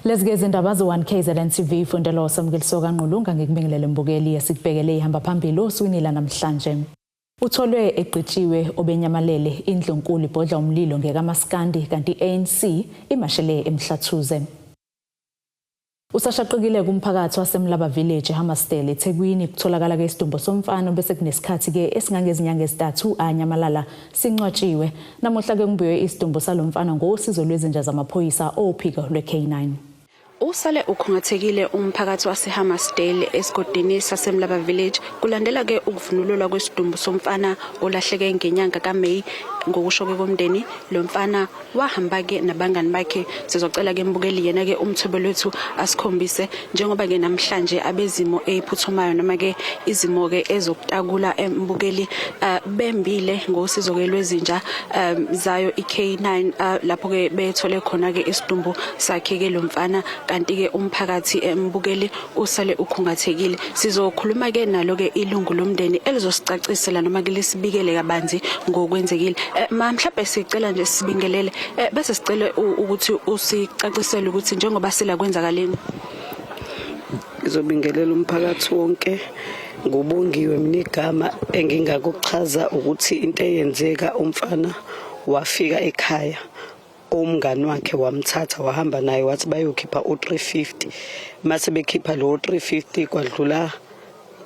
Lezigeze indaba zo1 KZN TV Fundelo Samukeliso kaNqulunga ngikubingelele mbukeli esikubhekele ihamba phambili osukwini namhlanje. Utholwe eqhitshiwe obenyamalele indlu enkulu ibhodla umlilo ngekamaskandi kanti ANC imashele emhlathuze. Usashaqekile kumphakathi waseMlaba Village eHammersdale eThekwini kutholakala ke isidumbu somfana bese kunesikhathi ke esingangezinyanga ezintathu anyamalala sincwatshiwe. Namuhla ke kubuye isidumbu salomfana ngosizo lwezinja zamaphoyisa ophiko lweK9. Usale ukhungathekile umphakathi waseHammersdale esigodini saseMlaba Village kulandela ke ukuvunululwa kwesidumbu somfana olahleke ngenyanga kaMeyi. Ngokusho komndeni lo mfana wahamba ke nabangani bakhe. Sizocela ke mbukeli yena ke umthobelo wethu asikhombise njengoba ke namhlanje abezimo eziphuthumayo noma ke izimo ke ezokutakula embukeli bembile ngosizo ke lwezinja zayo iK9 lapho ke bethole khona ke isidumbu sakhe ke lo mfana kanti ke umphakathi embukeli usale ukhungathekile. Sizokhuluma ke nalo ke ilungu lomndeni elizosicacisela noma ke lisibikele kabanzi ngokwenzekile. Mhlawumbe sicela nje sibingelele bese sicela ukuthi usicacisele ukuthi njengoba sila kwenzakaleni. Ngizobingelela umphakathi wonke ngobongiwe mina igama engingakuchaza ukuthi into eyenzeka umfana wafika ekhaya umngani wakhe wamthatha wahamba naye wathi bayokhipha u350 mase bekhipha lo 350 kwadlula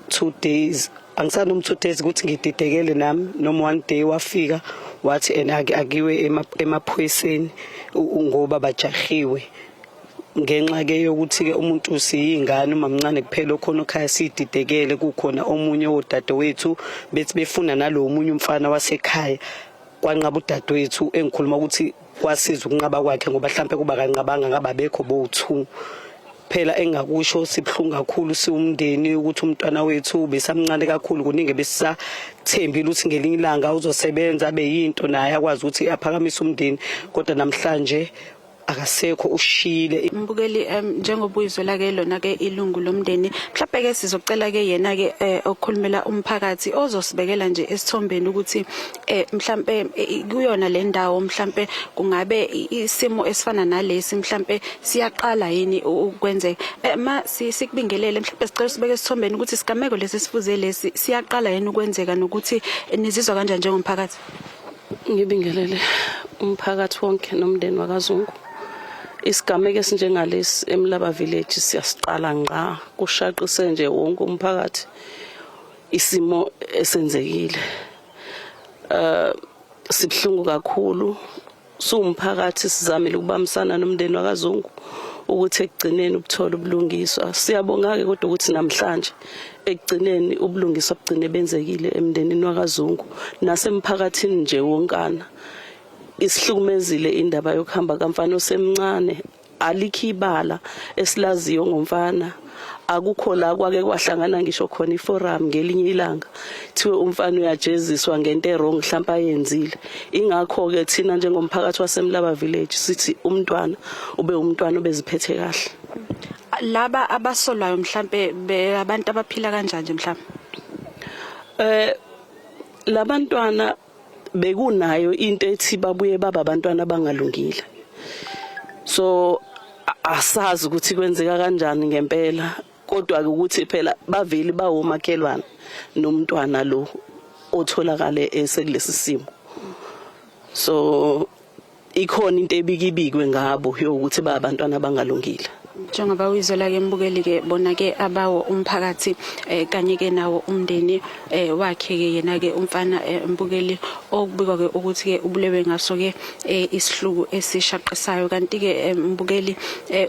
2 days angisana 2 days ukuthi ngididekele nami noma 1 day wafika wathi enake akiwe emaphoyiseni ngoba bajahiwe ngenxa ke yokuthi ke umuntu usiyingane umamncane kuphela khona ekhaya sididekele kukhona omunye odadewethu bethi befuna nalo munye umfana wasekhaya kwanqaba udadewethu engikhuluma ukuthi kwasiza ukunqaba kwakhe ngoba mhlambe kuba kanqabanga ngaba bekho bo2 phela engakusho sibhlungu kakhulu siwumndeni ukuthi umntwana wethu besamncane kakhulu kuningi besisathembile ukuthi ngelinye ilanga uzosebenza abe yinto naye akwazi ukuthi aphakamise umndeni kodwa namhlanje akasekho ushile. Mbukeli njengoba uyizwela ke lona ke ilungu lomndeni mhlawumbe ke sizocela ke yena ke okukhulumela umphakathi ozosibekela nje esithombeni ukuthi mhlawumbe kuyona le ndawo mhlawumbe kungabe isimo esifana nalesi mhlawumbe siyaqala yini ukwenzeka ma sikubingelele mhlawumbe sicela sibeke esithombeni ukuthi isigameko lesi sifuze lesi siyaqala yini ukwenzeka nokuthi nizizwa kanjani njengomphakathi. Ngibingelele umphakathi wonke nomndeni wakaZungu. Isigameko esinjengalesi eMlaba Village siyasiqala ngqa kushaqise nje wonke umphakathi isimo esenzekile. Sibhlungu kakhulu umphakathi sizamile ukubambisana nomndeni wakaZungu ukuthi ekugcineni ukuthola ubulungiswa. Siyabonga ke kodwa ukuthi namhlanje ekugcineni ubulungiswa bugcine benzekile emndenini wakaZungu nasemphakathini nje wonkana. Isihlukumezile indaba yokuhamba kamfana osemncane alikhibala esilaziyo ngomfana akukho la kwake kwahlangana ngisho khona iforum ngelinye ilanga thiwe umfana uyajeziswa ngento errong mhlawumbe ayenzile. Ingakho ke thina njengomphakathi waseMlaba Village sithi umntwana ube umntwana obeziphethe kahle. Laba abasolwayo mhlawumbe abantu abaphila kanjani mhlawumbe labantwana bekunayo into ethi babuye baba abantwana abangalungile. So asazi ukuthi kwenzeka kanjani ngempela kodwa ukuthi phela baveli bawomakhelwana nomntwana lo otholakale esekulesi simo. So ikhona into ebikibikwe ngabo yokuthi ba abantwana abangalungile. Njengoba uyizwela ke mbukeli ke bona ke abawo umphakathi kanye ke nawo umndeni wakhe ke yena ke umfana mbukeli okubikwa ke ukuthi ke ubulewe ngaso ke isihluku esishaqisayo kanti ke mbukeli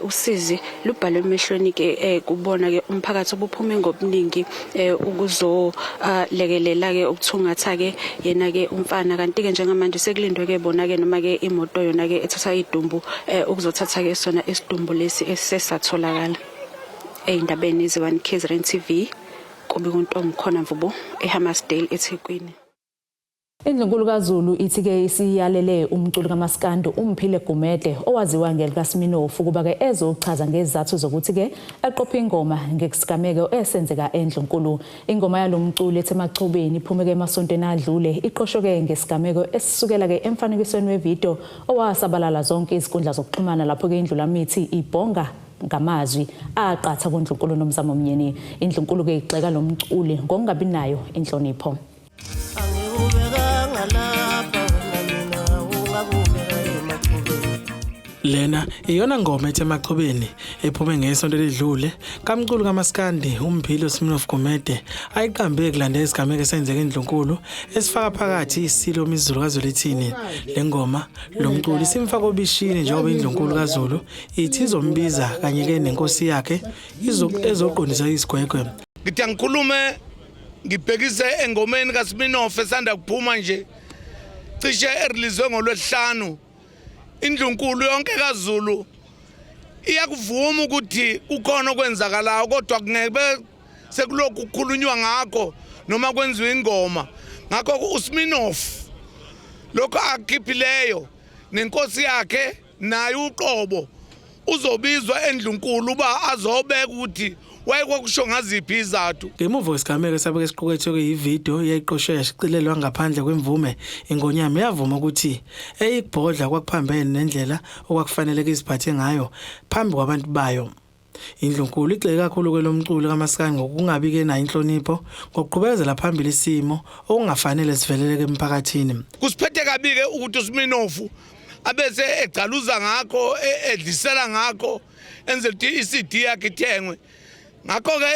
usizi lubhalwe emehlweni ke kubona ke umphakathi obuphume ngobuningi ukuzolekelela ke ukuthungatha ke yena ke umfana kanti ke njengamanje sekulindwe ke bona ke noma ke imoto yona ke ethatha idumbu ukuzothatha ke sona isidumbu lesi esatholakala eindabeni ze1 KZN TV kubi kuntombi khona mvubo eHammersdale eThekwini. Indlunkulu kaZulu ithi-ke isiyalele umculi kaMaskandi uMphile Gumede owaziwa ngelikaSminoff ukuba-ke ezochaza ngezizathu zokuthi-ke aqophe ingoma ngesigameko esenzeka eNdlunkulu. Ingoma yalo mculi ethi Emachobeni iphume-ke emasontweni adlule iqoshwe-ke ngesigameko esisukela-ke emfanekisweni wevidiyo owasabalala zonke izinkundla zokuxhumana lapho-ke iNdlulamithi ibhonga ngamazwi aqatha kuNdlunkulu noMzamo Mnyeni. iNdlunkulu-ke igxeka lo mculi ngokungabi nayo inhlonipho. Lena iyona ngoma ethi Emachobeni ephume ngesonto ledlule kamculi kaMaskandi uMphile Sminoff Gumede ayiqambe kulandela isigameko esenzeka eNdlunkulu esifaka phakathi isilo imizulu kaZulu ithini. Le ngoma lo mculi simfaka obishini njengoba iNdlunkulu kaZulu ithi izombiza kanye-ke nenkosi yakhe ezoqondisa isigwegwe. Ngithi angikhulume ngibhekise engomeni kaSminoff esanda kuphuma nje cishe erelease ngoLwesihlanu. iNdlunkulu yonke kaZulu iyakuvuma ukuthi kukhona okwenzakalayo kodwa kungeke sekulokhu kukhulunywa ngakho noma kwenziwa ingoma. Ngakho uSminoff lokho akipheleyo nenkosi yakhe naye uqobo uzobizwa eNdlunkulu ba azobeka ukuthi wayekwakusho ngaziphi izathu. Ngemuva kwesigameko esabeke siqukethwe yividiyo yayiqoshwe yashicilelwa ngaphandle kwemvume, iNgonyama yavuma ukuthi eyikubhodla kwakuphambene nendlela okwakufanele iziphathe ngayo phambi kwabantu bayo. iNdlunkulu igxeke kakhulu kwelomculi kaMaskandi ngokungabi-ke nayo inhlonipho ngokuqhubezela phambili isimo okungafanele siveleleke emphakathini. Kusiphethe kabi-ke ukuthi uSminoff abese egcaluza ngakho edlisela ngakho enzela ukuthi iCD yakhe ithengwe. Ngakho-ke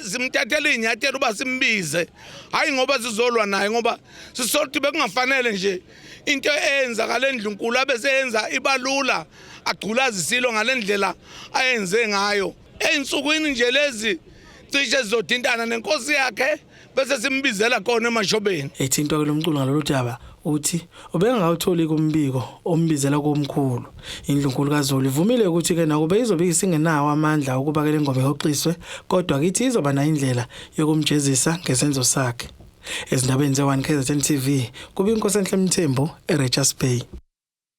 simthathele inyathelo uba simbize, hayi ngoba sizolwa naye ngoba sisolthi bekungafanele nje into eyenzakala eNdlunkulu abese yenza ibalula agculaza isilo ngalendlela ayenze ngayo. Ey'nsukwini nje lezi cishe zizodintana nenkosi yakhe bese simbizela khona emashobeni. Ethintwa lo mculi ngalolu daba uthi ubengawutholi kumbiko ombizela komkhulu. iNdlunkulu kaZulu ivumile ukuthi-ke nakuba izobe isingenawo amandla ukuba ke le ngoma ihoxiswe, kodwa kithi izoba nayo indlela yokumjezisa ngesenzo sakhe. Ezindabeni ze-1 KZN TV kuba iNkosi Mthembu eRichards Bay.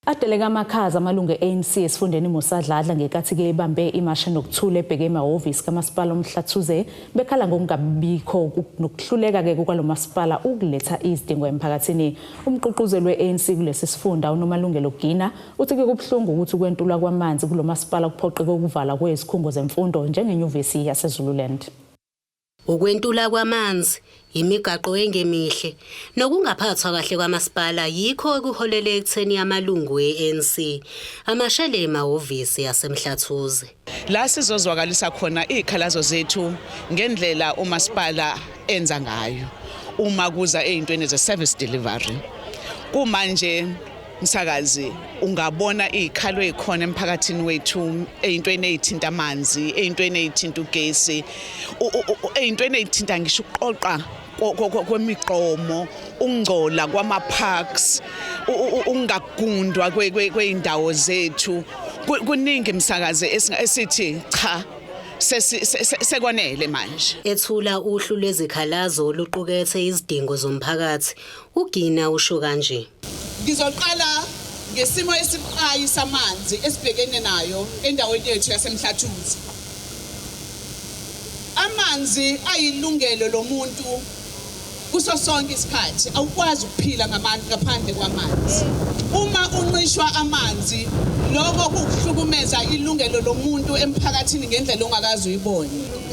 Adeleka amakhaza amalungu e-ANC esifundeni Musadladla ngekathi-ke ibambe imasha nokuthula ebheke emahhovisi kamasipala oMhlathuze bekhala ngokungabikho nokuhluleka-ke kwalo masipala ukuletha izidingo emphakathini. Umququzeli we-ANC kulesi sifunda uNomalungelo Gina uthi-ke kubuhlungu ukuthi ukwentulwa kwamanzi kulo masipala kuphoqeke ukuvala kwezikhungo zemfundo njengenyuvesi yaseZululand. Ukwentula kwamanzi, imigaqo engemihle nokungaphathwa kahle kwamasipala yikho okuholele ekutheni amalungu e-ANC amashele emahhovisi yaseMhlathuze. La sizozwakalisa khona izikhalazo zethu ngendlela umasipala enza ngayo uma kuza ezintweni ze-service delivery. Kumanje msakazi ungabona izikhalo ezikhona emphakathini wethu ezintweni ezithinta amanzi, ezintweni ezithinta ugesi, ezintweni ezithinta ngisho uqoqa kwemiqomo, ungcola kwama-parks, ungagundwa kwey'ndawo zethu. Kuningi msakazi esithi cha sekwanele manje. Ethula uhlu lwezikhalazo oluqukethe izidingo zomphakathi, uGina usho kanje. Ngizoqala ngesimo esibucayi samanzi esibhekene nayo endaweni yethu yaseMhlathuze. Amanzi ayilungelo lomuntu kuso sonke isikhathi. Awukwazi ukuphila ngaphandle kwamanzi. Uma unqishwa amanzi, lokho kuhlukumeza ilungelo lomuntu emphakathini ngendlela ongakazi uyibone.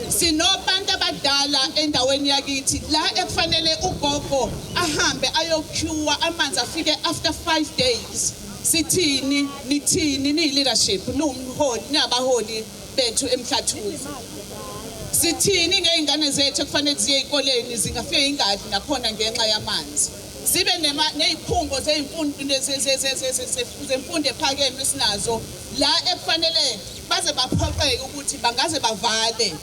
Sinobantu abadala endaweni yakithi la ekufanele ugogo ahambe ayoqueua amanzi afike after 5 days. Sithini nithini ni-leadership numholi nabaholi bethu eMhlathuze. Sithini ngey'ngane zethu ekufanele ziye ey'koleni zingafike ingadi nakhona ngenxa yamanzi. Sibe ney'khungo zemfundo ephakeme esinazo la ekufanele baze baphoqeke ukuthi bangaze bavale.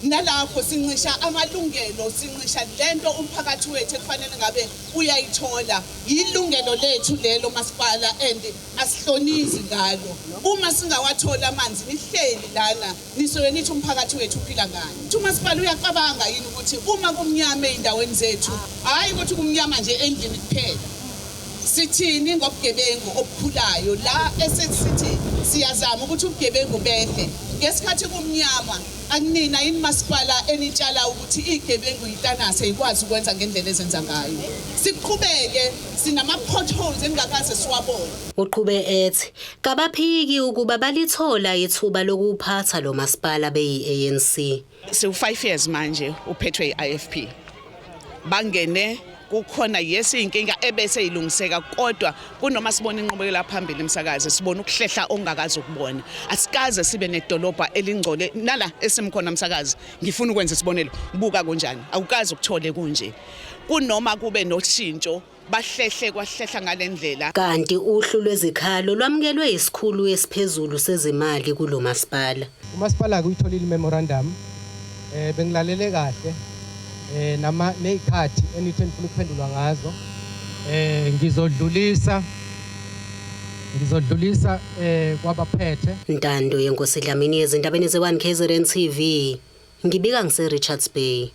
nalapho sincisha amalungelo sincisha lento umphakathi wethu kufanele ngabe uyayithola yilungelo lethu lelo masipala and asihlonizi ngalo uma singawathola amanzi nihleli lana nisoke nithi umphakathi wethu uphila ngani umasipala uyacabanga yini ukuthi uma kumnyama eindaweni zethu hayi ukuthi kumnyama nje endlini kuphela sithini ngobugebengu obukhulayo la esithi siyazama ukuthi ubugebengu behle ngesikhathi kumnyama akunina yini masipala enitshala ukuthi igebengu yitanase ikwazi ukwenza ngendlela ezenza ngayo siqhubeke sinama potholes engakaze siwabone uqhube ethi kabaphiki ukuba balithola ithuba lokuphatha lo masipala beyi-ANC Siwu5 years manje uphethwe iIFP bangene kukhona inkinga ebese ilungiseka kodwa kunoma sibona inqubekela phambili emsakazi sibona ukuhlehla ongakazi ukubona asikaze sibe nedolobha elingcole nala esimkhona umsakazi ngifuna ukwenza isibonelo buka kunjani awukazi ukuthole kunje kunoma kube noshintsho bahlehle kwahlehla ngalendlela kanti uhlu lwezikhalo lwamukelwe isikhulu esiphezulu sezimali kulo masipala umasipala kuyitholile memorandum bengilalele kahle nama nezikhathi enithe nifuna ukuphendulwa ngazo ngizodlulisa kwabaphethe Ntando yenkosi Dlamini ezindabeni ze1 KZN TV ngibika ngise Richards Bay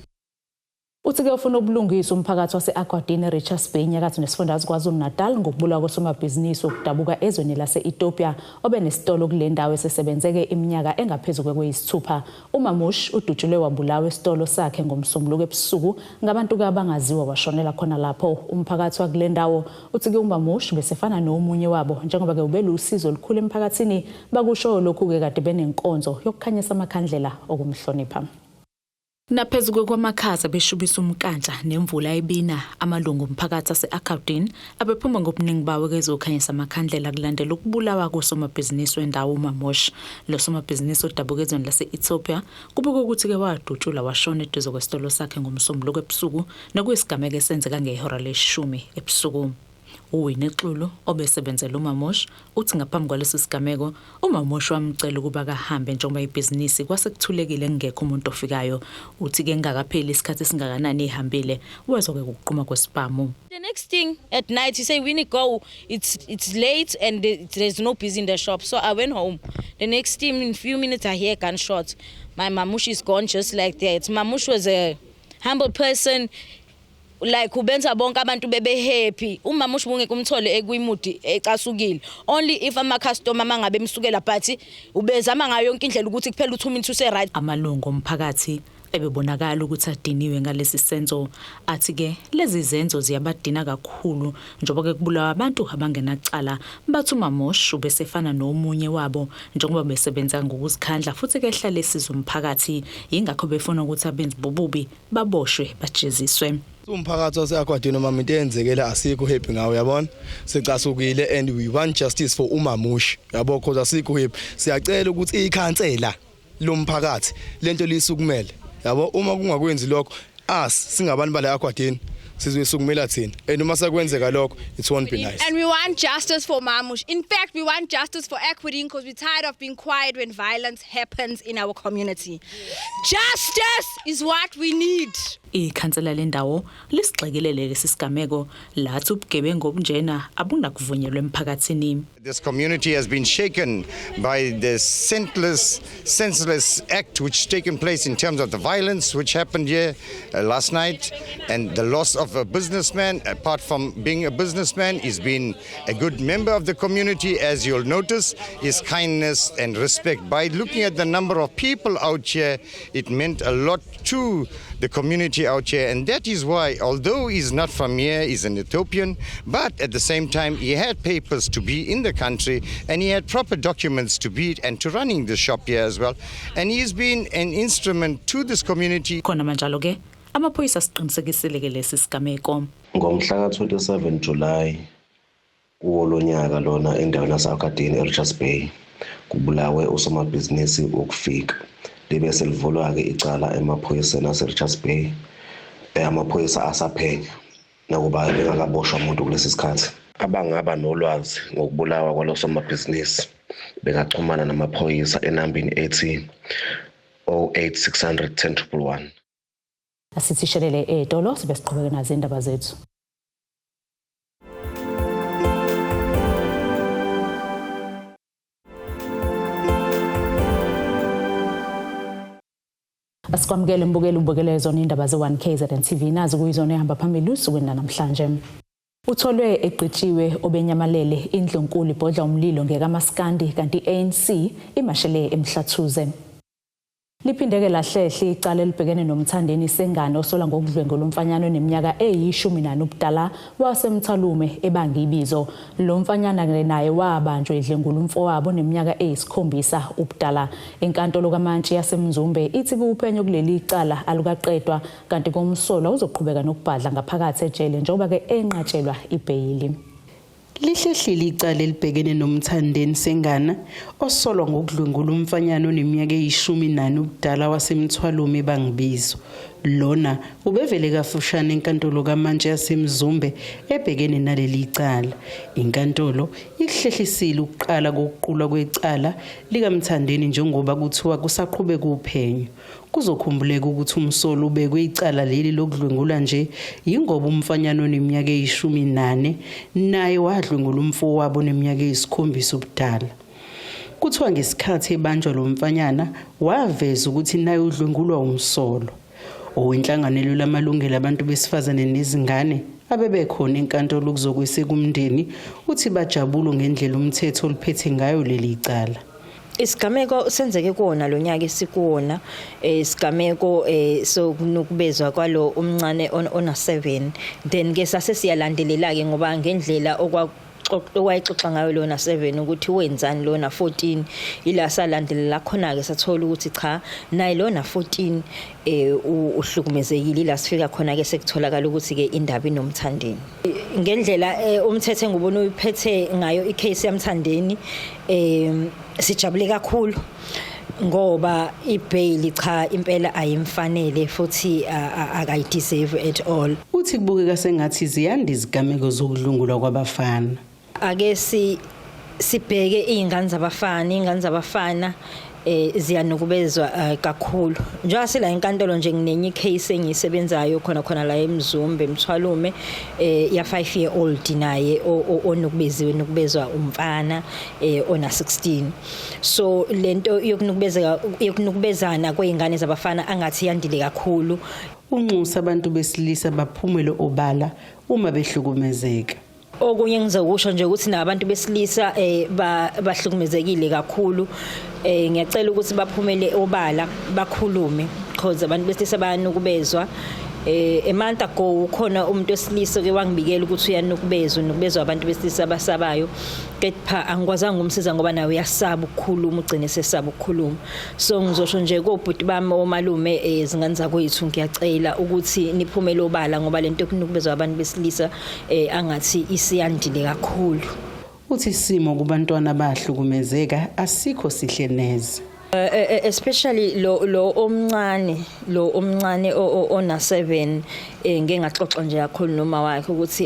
Uthi-ke ufuna ubulungisa umphakathi wase-Aquadene Richards Bay nyakatho nesifundazwe KwaZulu-Natal ngokubulawa kosomabhizinisi okudabuka ezweni lase-Ethiopia obenesitolo kule ndawo esesebenzeke iminyaka engaphezulu kweyisithupha. uMamush udutshulwe wabulawa esitolo sakhe ngomsombuluko ebusuku ngabantu abangaziwa washonela khona lapho. Umphakathi wakule ndawo uthi-ke uMamush besefana nomunye wabo njengoba-ke ubele usizo olukhulu emphakathini bakusho lokhu-ke kade benenkonzo yokukhanyisa amakhandlela okumhlonipha. Naphezulu kwamakhaza beshubisa umkandla nemvula ebina amalungu omphakathi ase-Aquadene abephuma ngobuningi bawo kezokhanyisa amakhandlela kulandela ukubulawa kosomabhizinisi wendawo uMamush. Lo somabhizinisi odabuka ezweni lase-Ethiopia kubukwa ukuthi-ke wadutshulwa washona eduze kwesitolo sakhe ngomsombuluko ebusuku nokuyisigameko esenzeka ngehora le-10 ebusuku. uWinexulu obesebenzela uMamush uthi ngaphambi kwalesi sigameko uMamush wamcela ukuba kahambe njengoba ibhizinisi kwasekuthulekile ngekho umuntu ofikayo. Uthi ke ngakapheli isikhathi singakanani ehambile wezoke ukuqhuma kwesibhamu. The next thing at night, you say, Winnie, go. It's late and there's no busy in the shop. So I went home. The next thing, in a few minutes, I hear gunshots. My Mamush is gone just like that. Mamush was a humble person. Like ubenza bonke abantu bebe happy uMamush bungeke umthole ekuyimudi ecasukile only if ama customer mangabe emsukela but ubezama ngayo yonke indlela ukuthi kuphela u2 minutes use right. Amalungu omphakathi ebebonakala ukuthi adiniwe ngalesi senzo athi ke lezi zenzo ziyabadina kakhulu njengoba kubulawa abantu abangenacala bathi uMamush ubesefana nomunye wabo njengoba besebenza ngokuzikhandla futhi ke ehlala esizo umphakathi ingakho befuna ukuthi abenzi bobubi baboshwe bajeziswe. Umphakathi wase-Aquadene mama into eyenzekela asikho happy ngawo yabona secasukile and we want justice for uMamush yabo because asikho happy siyacela ukuthi ikhansela lomphakathi lento lisukumele yabo uma kungakwenzi lokho singabantu bala Aquadene sizosukumela thina and uma sakwenzeka lokho it won't be nice. And we want justice for Mamush. In fact, we want justice for Aquadene because we're tired of being quiet when violence happens in our community. Justice is what we need. Ikhansela lendawo lisigxekelele lesisigameko lathi ubugebengu obunjena abunakuvunyelwa emphakathini. This community has been shaken by the senseless act which taken place in terms of the violence which happened here last night and the loss of a businessman. Apart from being a businessman, he's been a good member of the community. As you'll notice, his kindness and respect. By looking at the number of people out here, it meant a lot to the community out here, and that is why, although he's not from here, he's an Ethiopian, but at the same time he had papers to be in the country and he had proper documents to be and to running the shop here as well, and he's been an instrument to this community. Khona manjalo ke amaphoyisa siqinisekisile ke lesi sigameko ngomhla ka27 July kuwolonyaka lona endaweni yase-Aquadene Richards Bay kubulawe usomabhizinisi ukufika libese livulwa ke icala emaphoyiseni ase-Richards Bay amaphoyisa asaphenya nakuba bengakaboshwa umuntu kulesi sikhathi abangaba nolwazi ngokubulawa kwalosomabhizinisi bengaxhumana namaphoyisa enambini 18 0800 600 1011. Asithishelele etolo sibe siqhubeka nazo indaba zethu. Asikwamukele mbukelezo indaba ze1KZN TV nazo kuyizona ehamba phambili usuku namhlanje. Utholwe eqhitshiwe obenyamalele indlunkulu ibhodla umlilo ngekamaskandi kanti ANC imashele emhlathuze. Liphindeke lahlehle icala elibhekene nomthandeni sengane osola ngokudlwengo lomfanyana oneminyaka eyi14 ubudala wasemthalume ebanga ibizo. Lo mfanyana naye wabanjwa edlengula umfowabo oneminyaka eyi7 ubudala. Inkantolo kaMantshi yaseMzumbe ithi kuphenyo kuleli icala alukaqedwa kanti komsolwa uzoqhubeka nokubhadla ngaphakathi ejele njengoba ke enqatshelwa ibhayili. Lihlehlile icala elibhekene nomthandeni sengane osolwa ngokudlwengula umfanyana oneminyaka eyi14 ubudala wasemthwalume bangibizo. Lona ubevele kafushane enkantolo kaMantshi yaseMzumbe ebhekene naleli icala. Inkantolo ihlehlisile ukuqala kokuqulwa kwecala likamthandeni njengoba kuthiwa kusaqhubeka uphenyo. Kuzokhumbuleka ukuthi umsolo ubekwe icala leli lokudlwengula nje yingoba umfanyana oneminyaka eyi18 naye wadlwengula umfowabo oneminyaka eyi7 ubudala. Kuthiwa ngesikhathi ebanjwa lo mfanyana waveza ukuthi naye udlwengulwa umsolo. Owenhlanganelo lamalungelo abantu besifazane nezingane abebekhona enkantolo kuzokweseka umndeni uthi bajabula ngendlela umthetho oliphethe ngayo leli icala. Isigameko senzeke kuona lo nyaka esikuwona isigameko sokunukubezwa kwalo umncane ona 7 then ke sase siyalandelela ke ngoba ngendlela okwayixoxa ngayo lona 7 ukuthi wenzani lona 14 ila salandelela khona ke sathola ukuthi cha nayi lona 14 uhlukumezekile ila sifika khona ke sekutholakala ukuthi ke indaba inomthandeni ngendlela umthetho engubona uyiphethe ngayo icase yamthandeni sijabule kakhulu ngoba ibail cha impela ayimfanele futhi akayideserve at all. Uthi kubukeka sengathi ziyanda izigameko zokudlungulwa kwabafana. Ake sibheke ingane zabafana ziyanukubezwa kakhulu. Njengoba sila enkantolo nje nginenye icase engisebenzayo khona la eMzumbe eMthwalume ya 5-year-old naye onukubezwa umfana ona 16. So lento yokunukubezana kweingane zabafana angathi yandile kakhulu. Unxusa abantu besilisa baphumele obala uma behlukumezeka. Okunye ngizokusho nje ukuthi nabantu besilisa bahlukumezekile kakhulu ngiyacela ukuthi baphumele obala bakhulume because abantu besilisa bayanukubezwa emonth ago ukhona umuntu wesilisa ke wangibikela ukuthi uyanukubezwa abantu besilisa abasabayo kepha angikwazanga umsiza ngoba nawe uyasaba ukukhuluma ugcine sesaba ukukhuluma. So ngizosho nje kobhuti bami omalume izingane zakwethu ngiyacela ukuthi niphumele obala ngoba lento yokunukubezwa abantu besilisa angathi isiyandile kakhulu. Uthi isimo kubantwana abahlukumezeka asikho sihle neze. Especially lo omncane ona 7 ngeke ngaxoxa nje kakhulu noma wakhe ukuthi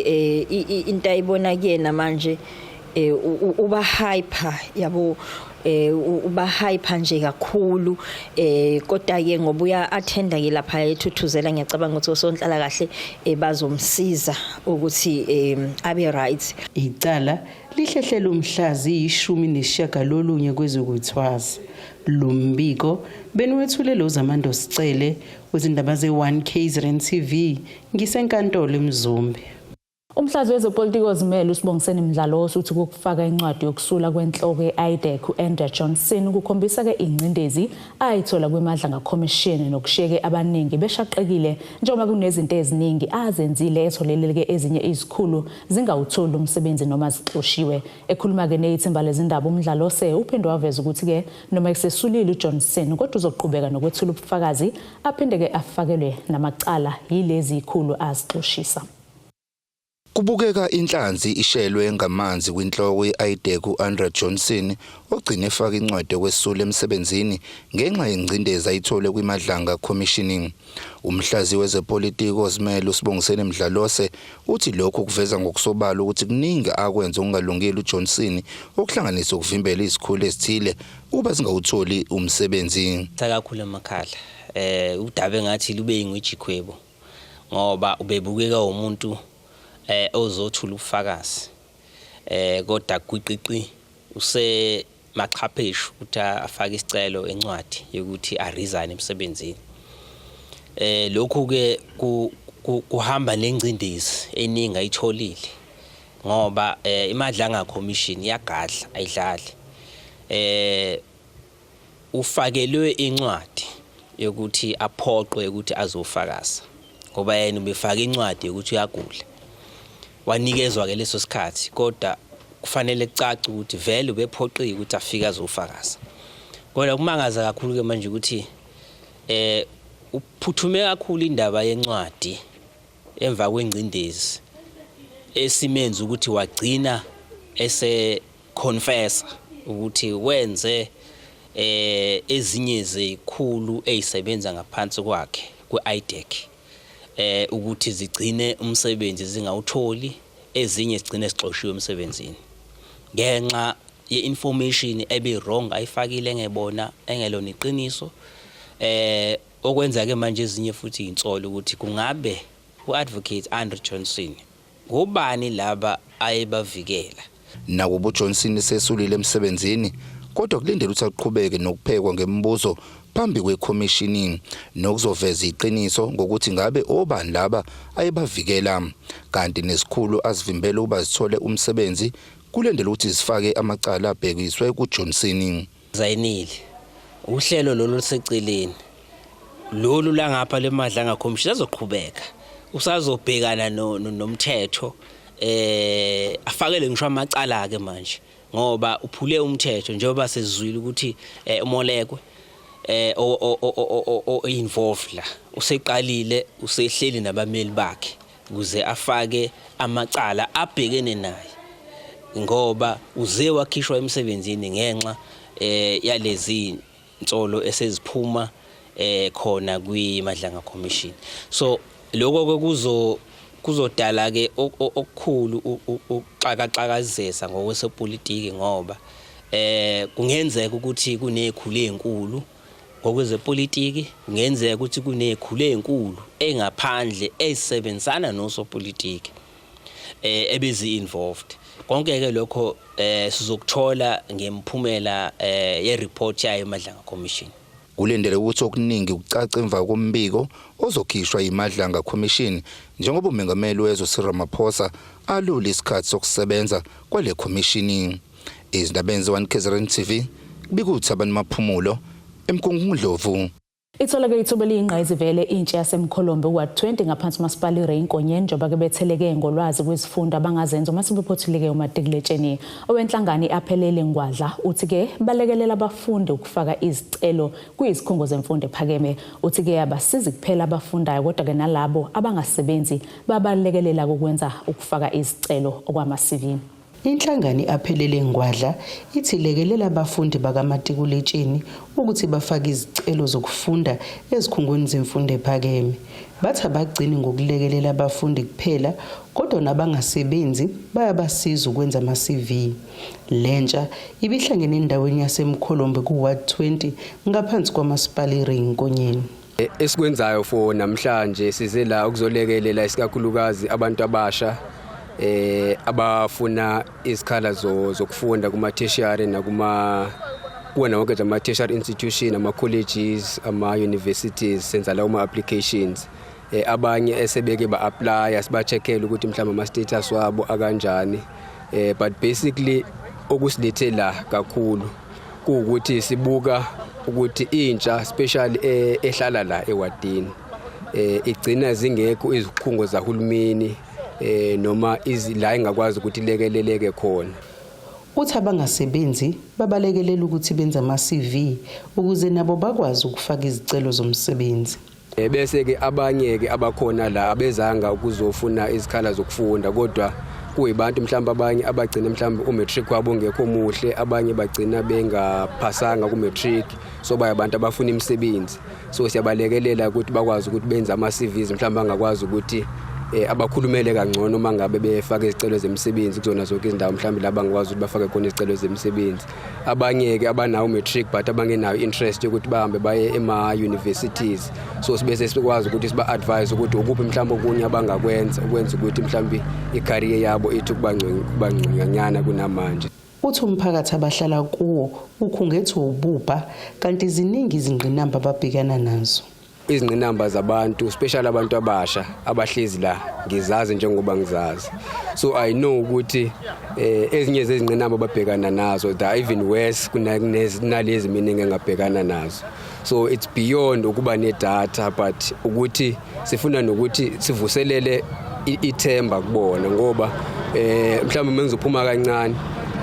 into ayibona kuyena manje uba hyper yabo uba hyper nje kakhulu kodwa ke ngoba uya attenda ke lapha ethuthuzela ngiyacabanga ukuthi osonhlala kahle bazomsiza ukuthi abe right. Icala lihlehlela umhlazi 19 kwezokuthwasa. Lo mbiko benwethulelo zamando sicele wezindaba ze1KZN TV ngisenkantolo eMzumbe. Umhlazi wezepolitiki ozimele uSibongiseni Mdlalosi uthi ukufaka incwadi yokusula kwenhloko yeIDEC uAndrew Johnson kukhombisa ke ingcindezi ayithola kwemadla ngakhomishini nokushiyeke abaningi beshaqekile njengoba kunezinto eziningi azenzile etholeleke ezinye izikhulu zingawutholi umsebenzi noma zixoshiwe. Ekhuluma ke neithimba lezindaba uMdlalose uphinde waveza ukuthi ke noma esesulile uJohnson kodwa uzoqhubeka nokwethula ubufakazi aphinde ke afakelwe namacala yilezi izikhulu azixoshisa. Kubukeka inhlanzi ishelwe ngamanzi kwinhloko ye-IDEC u-Andrea Johnson ogcine efaka incwadi yokwesula emsebenzini ngenxa yengcindezi ayithole kwimadlanga commissioning. Umhlazi wezepolitiki ozimele uSibongiseni Mdlalose uthi lokho kuveza ngokusobala ukuthi kuningi akwenza okungalungile uJohnson okuhlanganisa ukuvimbela izikhulu ezithile uba zingawutholi umsebenzi. Kakhulu emakhala udaba engathi lube ingwijikhwebo ngoba ubebukeka umuntu ozothula ubufakazi kodwa kwiqiqi use machapheshi ukuthi afake isicelo encwadi yokuthi aresign emsebenzini. Lokhu ke kuhamba nengcindezi eningi ayitholile ngoba imadlanga commission yagadla ayidlali. Ufakelwe incwadi yokuthi aphoqwe ukuthi azofakaza ngoba yena ubefaka incwadi ukuthi uyagula. Wanikezwa ke leso sikhathi kodwa kufanele kucace ukuthi vele ubephoqiwe ukuthi afike azofakaza. Kodwa kumangaza kakhulu ke manje ukuthi uphuthume kakhulu indaba yencwadi emva kwengcindezi esimenza ukuthi wagcina ese confessa ukuthi wenze ezinye zezikhulu ezisebenza ngaphansi kwakhe kwe-IDEC ukuthi zigcine umsebenzi zingawutholi, ezinye zigcine sixoshiwe emsebenzini ngenxa ye-information ebe wrong ayifakile ngebona engelona iqiniso. Okwenza ke manje ezinye futhi insolo ukuthi kungabe u-advocate Andrea Johnson ngobani laba ayebavikela. Nakubo Johnson sesulile emsebenzini kodwa kulindele ukuthi aqhubeke nokuphekwa ngemibuzo phambi kwecommissioning nokuzoveza iqiniso ngokuthi ngabe obani laba ayebavikela kanti nesikhulu azivimbela uba zithole umsebenzi kulendele ukuthi zifake amacala abhekiswe kuJohnson. Zayinile uhlelo lolu liseceleni lolu la ngapha lemadlanga commission azoqhubeka usazobhekana nomthetho afakele ngisho amacala ke manje ngoba uphule umthetho njengoba sezizwile ukuthi umolekwe o involved la useqalile usehleli nabameli bakhe ukuze afake amacala abhekene naye ngoba uze wakhishwa emsebenzini ngenxa yalezi insolo eseziphuma khona kwimadlanga commission. So lokho kuzodala ke okukhulu uxakaxakazesa ngokwesepolitiki ngoba kungenzeka ukuthi kunezikhulu ezinkulu ngokwezepolitiki, kungenzeka ukuthi kunezikhulu ezinkulu engaphandle ezisebenzisana nosopolitiki ebezi involved. Konke ke lokho sizokuthola ngemphumela ye-report yayo emadlanga commission. Kulendele ukuthi okuningi kucaca emva kombiko ozokhishwa imadlanga commission njengoba umengameli wezwe Cyril Ramaphosa alula isikhathi sokusebenza kwale commission. Izindaba zenziwa KZN TV bikuthi abantu maphumulo eMkungundlovu. Itholakele ithuba liyingqayizivele intsha yasemkholombe u-20 ngaphansi masipala iReinkonye njengoba ke betheleke ngolwazi kwezifunda abangazenza masibephothuleke uMatikletsheni owenhlangano aphelele ngwadla uthi ke balekelela abafundi ukufaka izicelo kwizikhungo zemfundo ephakeme uthi ke abasizi kuphela abafundayo kodwa ke nalabo abangasebenzi babalekelela ukwenza ukufaka izicelo okwama-CV. Inhlangano aphelele ngwadla ithi lekelela abafundi bakaMatikletsheni ukuthi bafake izicelo zokufunda ezikhungweni zemfundo ephakeme. Bathi abagcini ngokulekelela abafundi kuphela kodwa nabangasebenzi bayabasiza ukwenza ama-CV. Lentsha ibihlangene endaweni yasemkholombe ku-Ward 20 ngaphansi kwamasipala iReinkonye. Esikwenzayo for namhlanje size la ukuzolekelela isikakhulukazi abantu abasha abafuna izikhala zokufunda kuma-tertiary kuwona wonke ama-tertiary institution, ama-colleges, ama-universities senza lawo ma-applications. Abanye esebeke ba-applya siba-checkele ukuthi mhlawumbe ama-status wabo akanjani. But basically okusilethe la kakhulu kuwukuthi sibuka ukuthi intsha especially ehlala la ewadini igcina zingekho izikhungo zahulumeni noma la ingakwazi ukuthi lekeleleke khona. Uthi abangasebenzi babalekelela ukuthi benze ama-CV ukuze nabo bakwazi ukufaka izicelo zomsebenzi. Bese ke abanye ke abakhona la abezanga ukuzofuna izikhala zokufunda kodwa kuyibantu mhlawumbe abanye abagcina mhlawumbe umatric wabo ngekho muhle, abanye bagcina bengaphasanga kumatric, so bayabantu abafuna imisebenzi. So siyabalekelela ukuthi bakwazi ukuthi benze ama CVs mhlawumbe angakwazi ukuthi abakhulumele kangcono mangabe befaka izicelo zemisebenzi kuzona zonke izindawo mhlawumbe laba ngakwazi ukuthi bafake khona izicelo zemisebenzi. Abanye ke abanawo matric but abangenayo interest yokuthi bahambe baye ema universities, so sibese sikwazi ukuthi siba advise ukuthi ukuphi mhlawumbe okunye abangakwenza ukwenza ukuthi mhlawumbe icareer yabo ithi kubangconyanyana kunamanje. Uthi umphakathi abahlala kuwo ukhungethe ububha kanti ziningi izingqinamba ababhekana nazo. Izingqinamba zabantu especially abantu abasha abahlezi la ngizazi njengoba ngizazi, so I know ukuthi ezinye zezingqinamba ababhekana nazo that even worse kunalezi mina engabhekana nazo. So it's beyond ukuba nedata but ukuthi sifuna nokuthi sivuselele ithemba kubona ngoba mhlawumbe mengizophuma kancane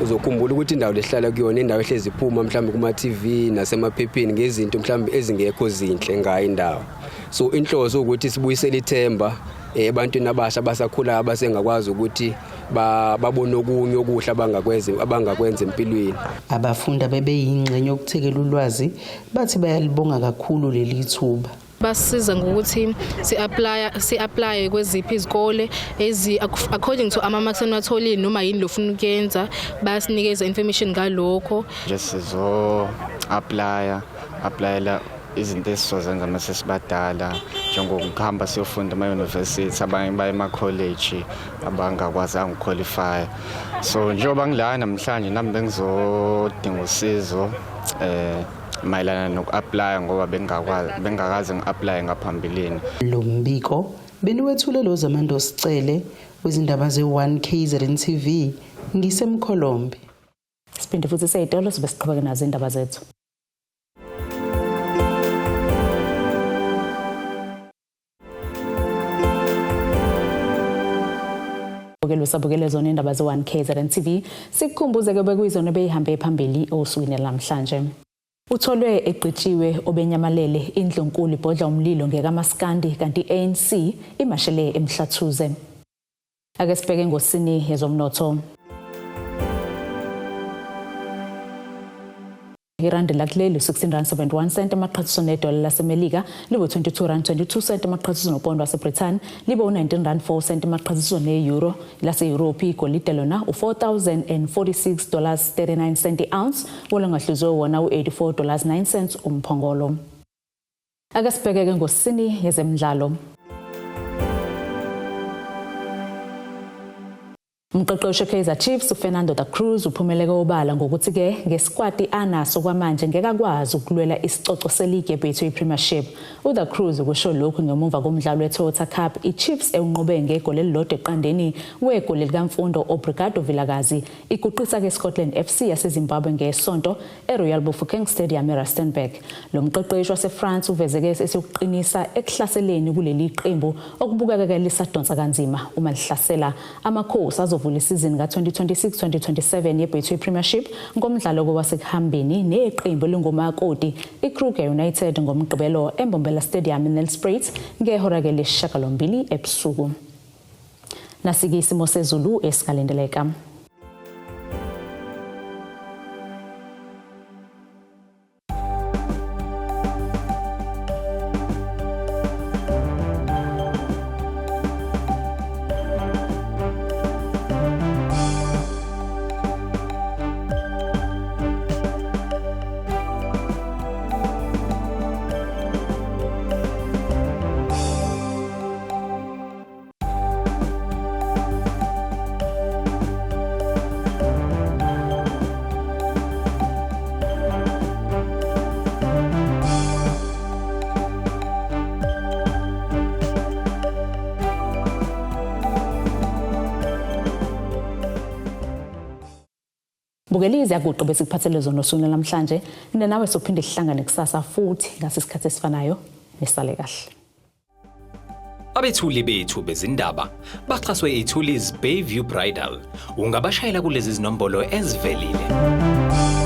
uzokhumbula ukuthi indawo lehlala kuyona indawo ehlezi iphuma mhlawumbe kuma TV nasemaphepheni ngezinto mhlawumbe ezingekho zinhle ngayo indawo. So inhloso ukuthi sibuyisele ithemba ebantwini abasha basakhula abasengakwazi ukuthi babone okunye okuhle abangakwenza empilweni. Abafunda bebeyingxenye yokuthekela ulwazi bathi bayalibonga kakhulu leli thuba. Basiza ngokuthi si-apply kweziphi izikole according to ama-marks enatholile noma yini lofuna ukuyenza basinikeza information ngalokho. Just applyela izinto esizozenza mase sibadala njengokuhamba siyofunda ema-university, abanye baye ema-college abangakwazanga ukuqualify. So njengoba ngilana namhlanje nami bengizodinga usizo mayelana noku-apply ngoba bengakaze ngi-apply ngaphambilini. Lo mbiko beniwethulelo Zamando Sicele wezindaba ze1 KZN TV ngisemkholombe. Siphinde futhi seyitolo sibe siqhubeka nazo indaba zethu. Sabukele zona indaba ze1 KZN TV sikukhumbuze ke bekuyizona beyihambe phambili osukwini namhlanje. Utholwe egqitshiwe obenyamalele indlunkulu ibhodla umlilo ngekaMaskandi kanti ANC imashele eMhlathuze. Ake sibheke ngosini yezomnotho. Irandi lakuleli 16.71 cent amaqhathiso nedola laseMelika libo 22.22 cent amaqhathiso nopondo waseBritain libo 19.4 cent amaqhathiso neeuro lase-Europe igolide lona $4,046.39 cent ounce olungahluzwe wona $84.9 cents umphongolo. Ake sibheke ngosini yezemidlalo. Umqeqeshi Kaizer Chiefs uFernando da Cruz uphumelele obala ngokuthi ke ngesquad anaso kwamanje ngeke akwazi ukulwela isicoco seligi yeBetway Premiership. uDa Cruz ukusho lokhu ngemuva komdlalo weToyota Cup iChiefs ewunqobe ngegoli elilodwa eqandeni wegoli likaMfundo Obrigado Vilakazi iguqisa ke Scotland FC yaseZimbabwe ngesonto eRoyal Bafokeng Stadium eRustenburg. Lo mqeqeshi waseFrance uvezeke esekuqinisa ekuhlaseleni kuleli qembu okubukeka ke lisadonsa kanzima uma lihlasela amakhosi azovula isizini ka-2026-2027 yeBetway Premiership ngomdlalo kwasekuhambeni neqembu lingomakoti iKruger United ngomgqibelo eMbombela Stadium eNelspruit ngehora ke lesishiyagalombili ebusuku. Nasike isimo sezulu esikalendeleka. Bukelize yaguqe bese kuphathele zona osukwini namhlanje nawe sophinde sihlangane kusasa futhi ngasisikhathi esifanayo nesale kahle. Abethuli bethu bezindaba baxhaswe ithuliz Bayview Bridal. Ungabashayela kulezi zinombolo ezivelile.